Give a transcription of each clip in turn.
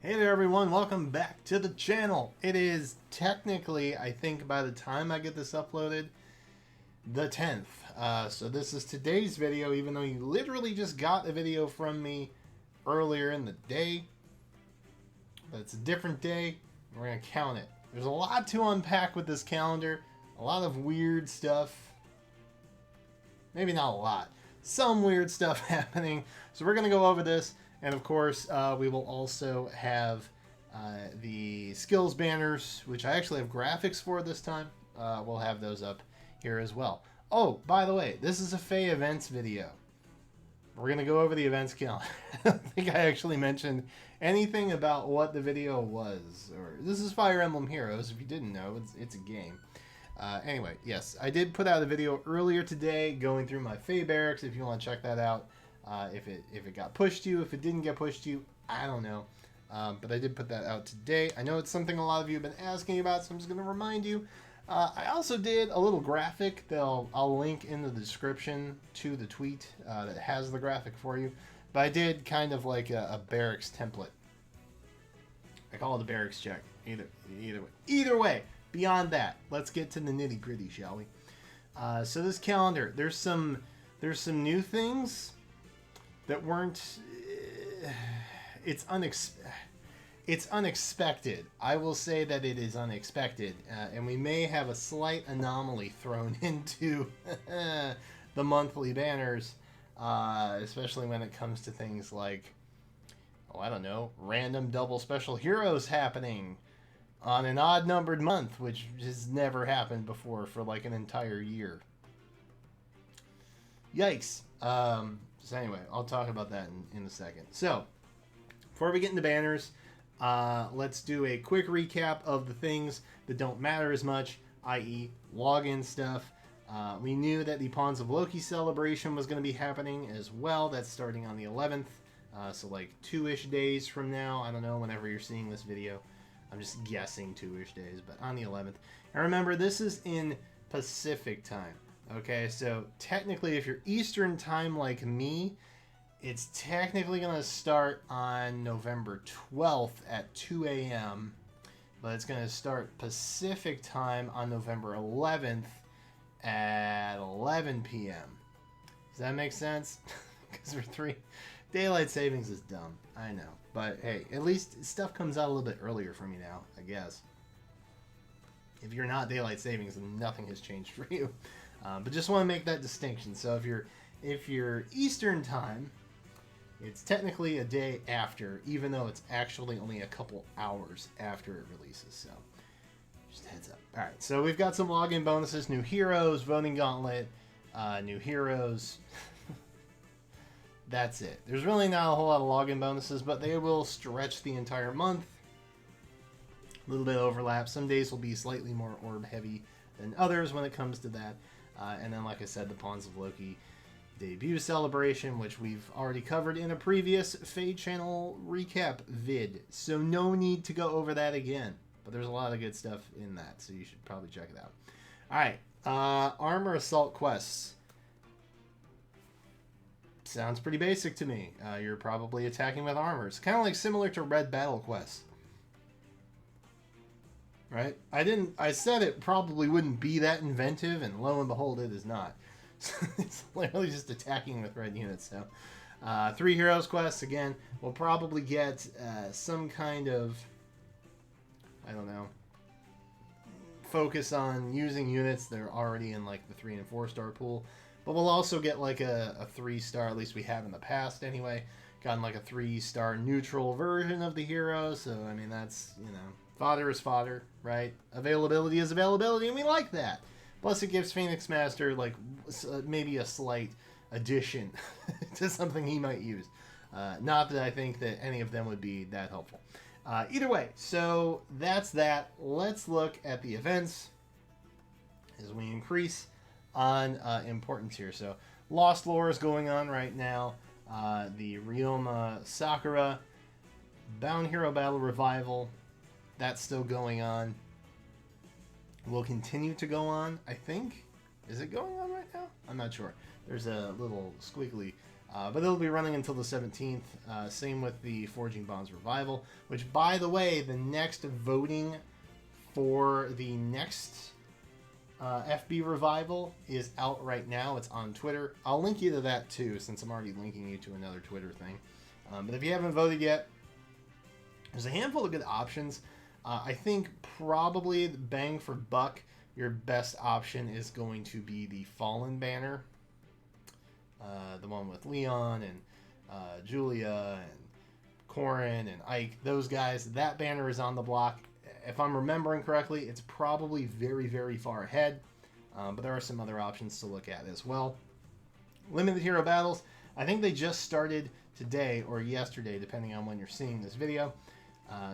Hey there everyone, welcome back to the channel. It is technically, I think by the time I get this uploaded, the 10th. So this is today's video, even though you literally just got a video from me earlier in the day. But it's a different day, we're going to count it. There's a lot to unpack with this calendar, a lot of weird stuff. Maybe not a lot. Some weird stuff happening. So we're going to go over this. And of course, we will also have the skills banners, which I actually have graphics for this time. We'll have those up here as well. Oh, by the way, this is a FEH events video. We're going to go over the events calendar. I don't think I actually mentioned anything about what the video was. Or this is Fire Emblem Heroes. If you didn't know, it's a game. Anyway, yes, I did put out a video earlier today going through my FEH barracks. If you want to check that out. If it got pushed to you, if it didn't get pushed to you, I don't know. But I did put that out today. I know it's something a lot of you have been asking about, so I'm just going to remind you. I also did a little graphic that I'll link in the description to the tweet that has the graphic for you. But I did kind of like a barracks template. I call it a barracks check. Either way, beyond that, let's get to the nitty gritty, shall we? So this calendar, there's some new things that weren't. It's unexpected. I will say that it is unexpected, and we may have a slight anomaly thrown into the monthly banners, especially when it comes to things like, oh, I don't know, random double special heroes happening on an odd-numbered month, which has never happened before for like an entire year. Yikes. So anyway, I'll talk about that in a second. So, before we get into banners, let's do a quick recap of the things that don't matter as much, i.e. login stuff. We knew that the Pawns of Loki celebration was going to be happening as well. That's starting on the 11th, so like 2-ish days from now. I don't know, whenever you're seeing this video. I'm just guessing 2-ish days, but on the 11th. And remember, this is in Pacific time. Okay, so technically if you're Eastern time like me, it's technically going to start on November 12th at 2 a.m. But it's going to start Pacific time on November 11th at 11 p.m. Does that make sense? Because we're daylight savings is dumb. I know. But hey, at least stuff comes out a little bit earlier for me now, I guess. If you're not daylight savings, then nothing has changed for you. But just want to make that distinction. So if you're Eastern time, it's technically a day after, even though it's actually only a couple hours after it releases. So just heads up. All right, so we've got some login bonuses, new heroes, voting gauntlet, new heroes. That's it. There's really not a whole lot of login bonuses, but they will stretch the entire month. A little bit of overlap. Some days will be slightly more orb heavy than others when it comes to that. And then, like I said, the Pawns of Loki debut celebration, which we've already covered in a previous FEH channel recap vid. So no need to go over that again. But there's a lot of good stuff in that, so you should probably check it out. Alright, Armor Assault quests. Sounds pretty basic to me. You're probably attacking with armors. Kind of like similar to Red Battle quests. Right? I said it probably wouldn't be that inventive, and lo and behold, it is not. It's literally just attacking with red units. So, 3 heroes quests, again, we'll probably get some kind of, I don't know, focus on using units that are already in like the 3 and 4 star pool. But we'll also get like a 3-star, at least we have in the past anyway, gotten like a 3-star neutral version of the hero. So, I mean, that's, you know, fodder is fodder, right? Availability is availability, and we like that. Plus, it gives Phoenix Master, like, maybe a slight addition to something he might use. Not that I think that any of them would be that helpful. Either way, so that's that. Let's look at the events as we increase on importance here. So, Lost Lore is going on right now. The Ryoma Sakura Bound Hero Battle Revival, that's still going on. Will continue to go on, I think. Is it going on right now? I'm not sure. There's a little squiggly But it'll be running until the 17th. Same with the Forging Bonds Revival, which, by the way, the next voting for the next FB Revival is out right now. It's on Twitter. I'll link you to that too, since I'm already linking you to another Twitter thing. But if you haven't voted yet, there's a handful of good options. I think probably bang for buck, your best option is going to be the Fallen banner. The one with Leon and Julia and Corrin and Ike, those guys. That banner is on the block. If I'm remembering correctly, it's probably very, very far ahead. But there are some other options to look at as well. Limited Hero Battles, I think they just started today or yesterday, depending on when you're seeing this video.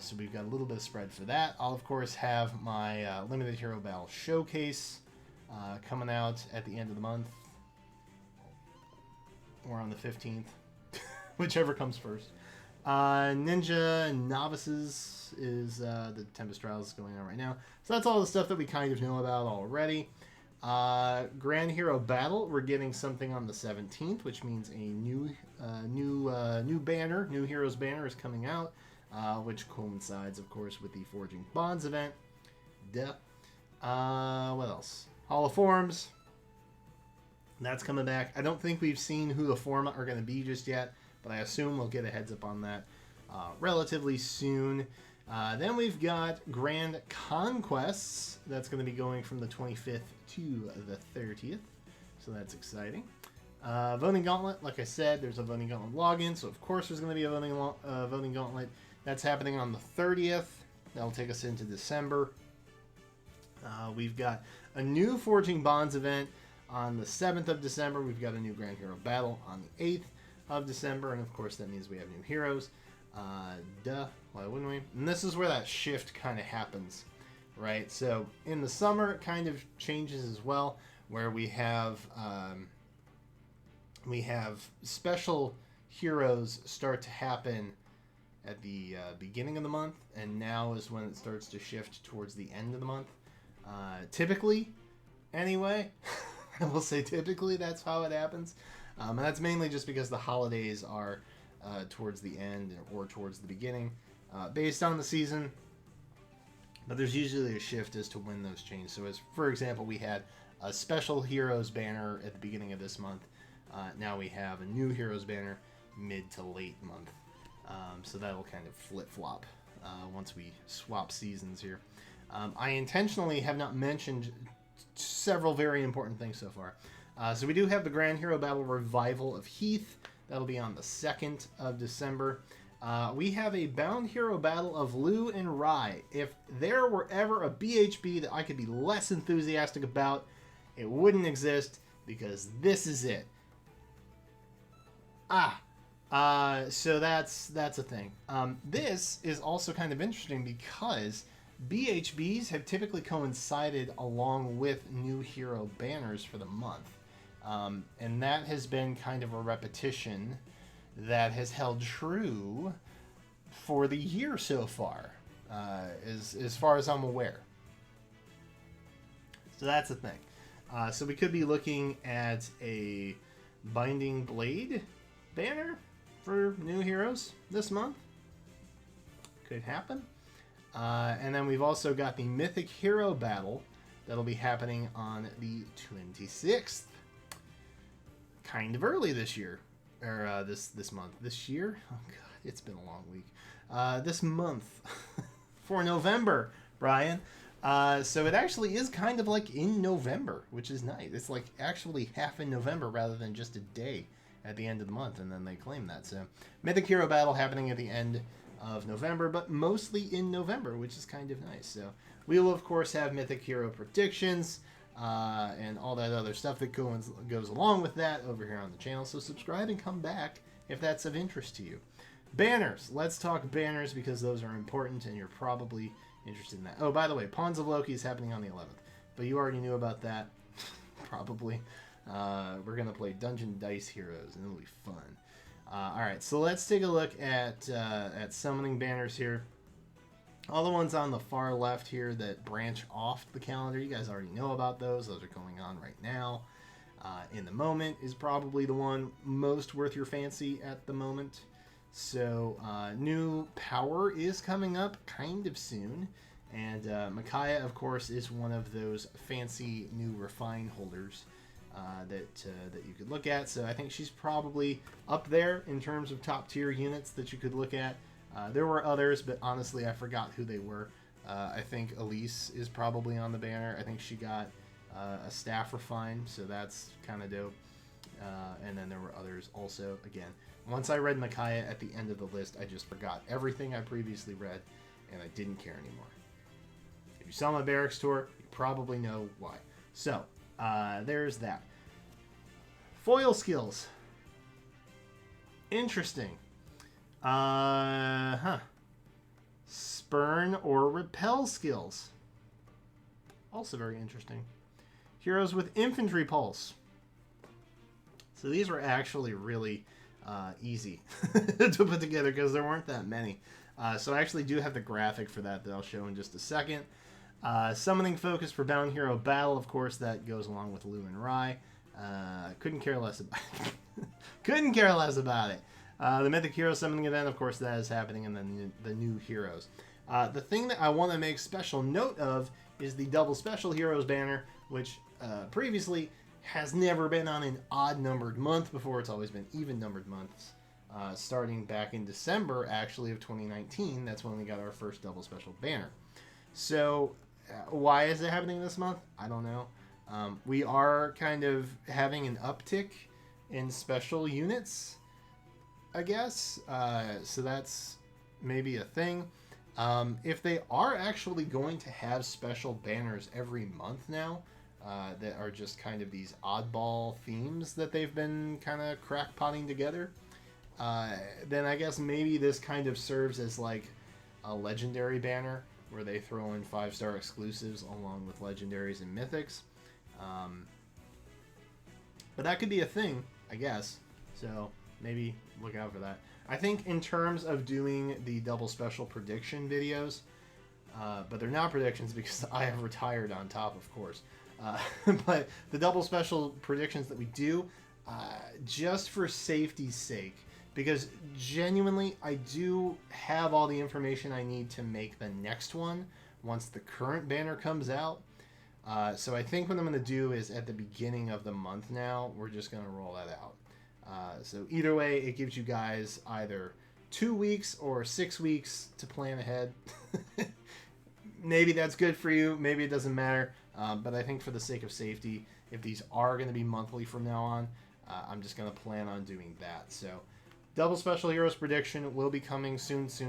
So we've got a little bit of spread for that. I'll, of course, have my Limited Hero Battle Showcase coming out at the end of the month. Or on the 15th. Whichever comes first. Ninja Novices is the Tempest Trials going on right now. So that's all the stuff that we kind of know about already. Grand Hero Battle, we're getting something on the 17th, which means a new banner, New Heroes banner is coming out, which coincides, of course, with the Forging Bonds event. Duh. What else? Hall of Forms. That's coming back. I don't think we've seen who the Forma are going to be just yet, but I assume we'll get a heads up on that relatively soon. Then we've got Grand Conquests. That's going to be going from the 25th to the 30th, so that's exciting. Voting Gauntlet, like I said, there's a Voting Gauntlet login, so of course there's going to be a Voting Gauntlet. That's happening on the 30th. That'll take us into December. We've got a new Forging Bonds event on the 7th of December. We've got a new Grand Hero Battle on the 8th of December, and of course that means we have new heroes. Duh, why wouldn't we? And this is where that shift kind of happens, right? So in the summer it kind of changes as well, where we have special heroes start to happen at the beginning of the month, and now is when it starts to shift towards the end of the month. Typically, anyway. I will say typically that's how it happens. And that's mainly just because the holidays are towards the end or towards the beginning, based on the season. But there's usually a shift as to when those change. So as, for example, we had a special Heroes banner at the beginning of this month. Now we have a new Heroes banner mid to late month. So that'll kind of flip-flop once we swap seasons here. I intentionally have not mentioned several very important things so far. So we do have the Grand Hero Battle Revival of Heath. That'll be on the 2nd of December. We have a Bound Hero Battle of Lou and Rai. If there were ever a BHB that I could be less enthusiastic about, it wouldn't exist, because this is it. So that's a thing. This is also kind of interesting because BHBs have typically coincided along with new hero banners for the month. And that has been kind of a repetition that has held true for the year so far, as far as I'm aware. So that's the thing. So we could be looking at a Binding Blade banner for new heroes this month. Could happen. And then we've also got the Mythic Hero Battle that'll be happening on the 26th. Kind of early this year. Or this month. This year? Oh god, it's been a long week. This month. For November, Brian. So it actually is kind of like in November, which is nice. It's like actually half in November rather than just a day at the end of the month, and then they claim that. So Mythic Hero Battle happening at the end of November, but mostly in November, which is kind of nice. So we will, of course, have Mythic Hero predictions and all that other stuff that goes along with that over here on the channel. So subscribe and come back if that's of interest to you. Banners. Let's talk banners because those are important and you're probably interested in that. Oh, by the way, Pawns of Loki is happening on the 11th, but you already knew about that, probably. We're going to play Dungeon Dice Heroes, and it'll be fun. Alright, so let's take a look at summoning banners here. All the ones on the far left here that branch off the calendar, you guys already know about those. Those are going on right now. in the moment is probably the one most worth your fancy at the moment. So new power is coming up kind of soon. And Micaiah, of course, is one of those fancy new refine holders that you could look at. So I think she's probably up there in terms of top tier units that you could look at. There were others, but honestly, I forgot who they were. I think Elise is probably on the banner. I think she got a staff refine, so that's kind of dope. And then there were others also. Again, once I read Micaiah at the end of the list, I just forgot everything I previously read, and I didn't care anymore. If you saw my barracks tour, you probably know why. So, there's that. Foil skills. Interesting. Spurn or repel skills. Also very interesting. Heroes with infantry pulse. So these were actually really easy to put together because there weren't that many. So I actually do have the graphic for that I'll show in just a second. Summoning focus for Bound Hero Battle, of course, that goes along with Lu and Rai. Couldn't care less about it. Couldn't care less about it. The Mythic Hero Summoning event, of course, that is happening, and then the new heroes. The thing that I want to make special note of is the Double Special Heroes banner, which previously has never been on an odd-numbered month before. It's always been even-numbered months. Starting back in December, actually, of 2019, that's when we got our first Double Special banner. So, why is it happening this month? I don't know. We are kind of having an uptick in special units, I guess. So that's maybe a thing. If they are actually going to have special banners every month now, that are just kind of these oddball themes that they've been kind of crackpotting together, then I guess maybe this kind of serves as like a legendary banner where they throw in 5-star exclusives along with legendaries and mythics. But that could be a thing, I guess. So maybe look out for that. I think in terms of doing the double special prediction videos, but they're not predictions because I have retired on top, of course. But the double special predictions that we do, just for safety's sake, because genuinely I do have all the information I need to make the next one once the current banner comes out. So I think what I'm going to do is at the beginning of the month now, we're just going to roll that out. So either way, it gives you guys either 2 weeks or 6 weeks to plan ahead. Maybe that's good for you. Maybe it doesn't matter. But I think for the sake of safety, if these are going to be monthly from now on, I'm just going to plan on doing that. So Double Special Heroes prediction will be coming soon. So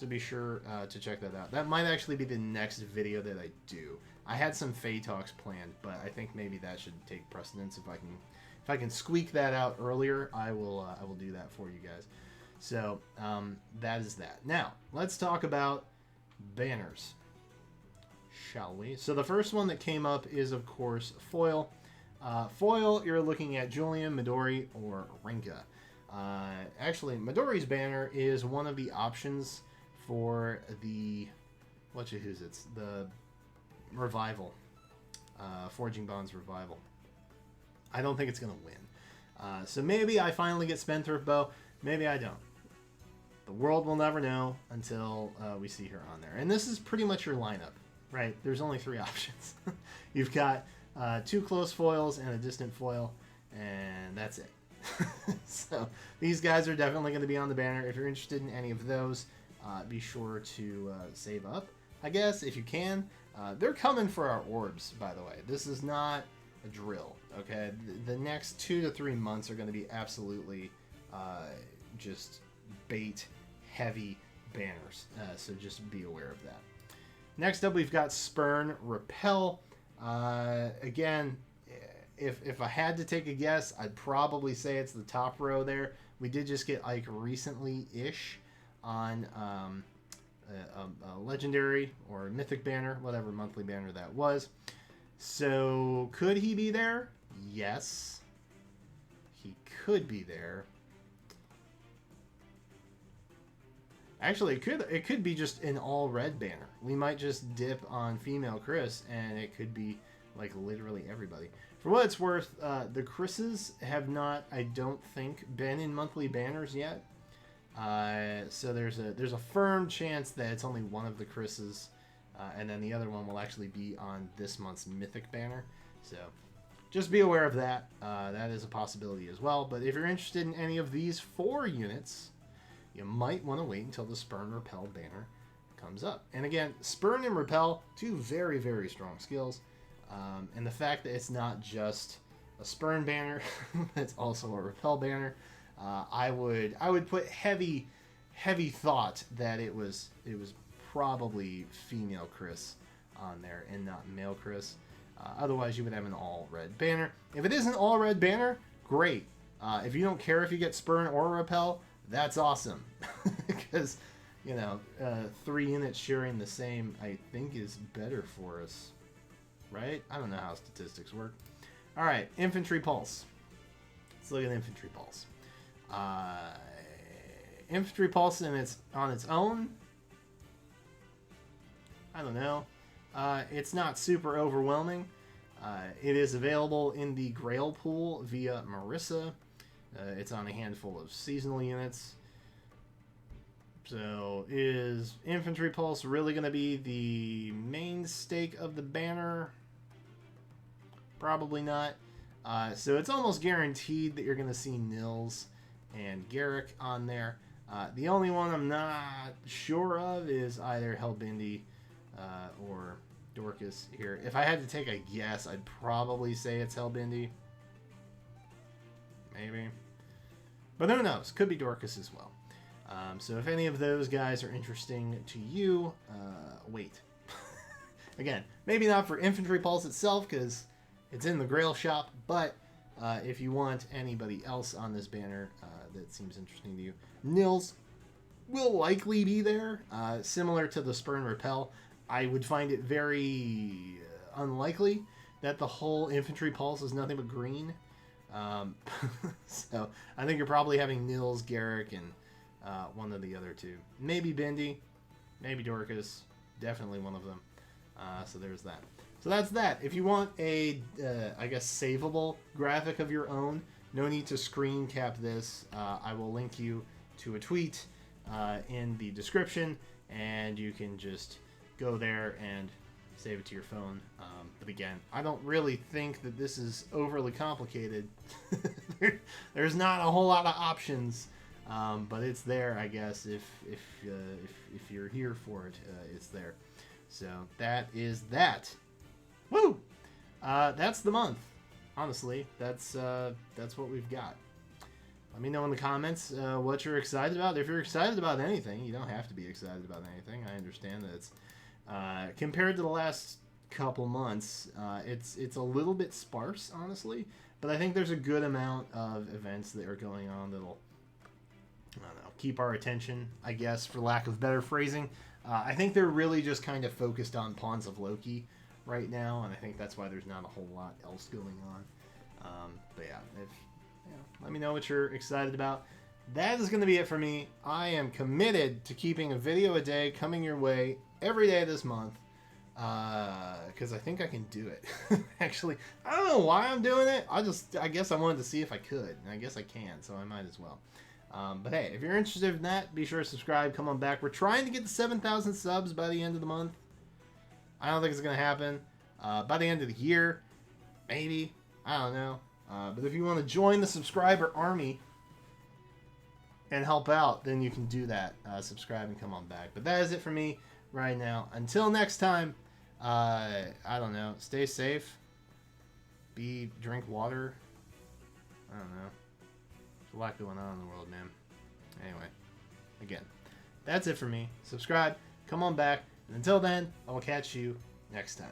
be sure to check that out. That might actually be the next video that I do. I had some Fae talks planned, but I think maybe that should take precedence. If I can squeak that out earlier, I will do that for you guys. So that is that. Now let's talk about banners, shall we? So the first one that came up is, of course, foil. Foil, you're looking at Julian, Midori, or Rinka. Actually, Midori's banner is one of the options for the the revival, Forging Bonds revival. I don't think it's gonna win. So maybe I finally get Spendthrift Bow. Maybe I don't. The world will never know until we see her on there. And this is pretty much your lineup, right? There's only 3 options. You've got 2 close foils and a distant foil, and that's it. So these guys are definitely going to be on the banner. If you're interested in any of those, be sure to save up, I guess, if you can. They're coming for our orbs, by the way. This is not a drill, okay? The next 2 to 3 months are going to be absolutely just bait-heavy banners, so just be aware of that. Next up, we've got Spurn Repel. Again, if I had to take a guess, I'd probably say it's the top row there. We did just get Ike recently-ish on a legendary or mythic banner, whatever monthly banner that was. So could he be there? Yes, he could be there. Actually, it could be just an all red banner. We might just dip on female Chris, and it could be like literally everybody. For what it's worth, the Chris's have not, I don't think, been in monthly banners yet. So there's a firm chance that it's only one of the Chris's, and then the other one will actually be on this month's Mythic banner. So just be aware of that. That is a possibility as well. But if you're interested in any of these 4 units, you might want to wait until the Spurn Repel banner comes up. And again, Spurn and Repel, 2 very, very strong skills. And the fact that it's not just a Spurn banner, it's also a Repel banner. I would put heavy thought that it was probably female Chris on there and not male Chris. Otherwise, you would have an all-red banner. If it is an all-red banner, great. If you don't care if you get Spurn or Repel, that's awesome. Because, you know, 3 units sharing the same, I think, is better for us. Right? I don't know how statistics work. Alright, Infantry Pulse. Let's look at Infantry Pulse. Infantry Pulse on its own, I don't know. It's not super overwhelming. It is available in the Grail pool via Marissa. It's on a handful of seasonal units. So is Infantry Pulse really going to be the main stake of the banner? Probably not. So it's almost guaranteed that you're going to see Nils and Garrick on there. The only one I'm not sure of is either Helbindi or Dorcas here. If I had to take a guess, I'd probably say it's Helbindi. Maybe. But who knows? Could be Dorcas as well. So if any of those guys are interesting to you, wait. Again, maybe not for Infantry Pulse itself because it's in the Grail shop, but if you want anybody else on this banner that seems interesting to you, Nils will likely be there. Similar to the Spurn Repel, I would find it very unlikely that the whole Infantry Pulse is nothing but green. So I think you're probably having Nils, Garrick, and one of the other 2. Maybe Bindi, maybe Dorcas, definitely one of them. So there's that. So that's that. If you want a, I guess, savable graphic of your own, no need to screen cap this. I will link you to a tweet in the description, and you can just go there and save it to your phone. But again, I don't really think that this is overly complicated. There's not a whole lot of options, but it's there, I guess. If you're here for it, it's there. So that is that. Woo! That's the month. Honestly, that's what we've got. Let me know in the comments what you're excited about. If you're excited about anything, you don't have to be excited about anything. I understand that it's compared to the last couple months, it's a little bit sparse, honestly. But I think there's a good amount of events that are going on that'll, I don't know, keep our attention, I guess, for lack of better phrasing. I think they're really just kind of focused on Pawns of Loki right now, and I think that's why there's not a whole lot else going on. But yeah, let me know what you're excited about. That is going to be it for me. I am committed to keeping a video a day coming your way every day this month, because I think I can do it. Actually, I don't know why I'm doing it. I guess I wanted to see if I could, and I guess I can, so I might as well. But hey, if you're interested in that, be sure to subscribe. Come on back. We're trying to get to 7,000 subs by the end of the month. I don't think it's going to happen. By the end of the year, maybe. I don't know. But if you want to join the subscriber army and help out, then you can do that. Subscribe and come on back. But that is it for me right now. Until next time, I don't know. Stay safe. Drink water. I don't know. There's a lot going on in the world, man. Anyway, again, that's it for me. Subscribe. Come on back. And until then, I will catch you next time.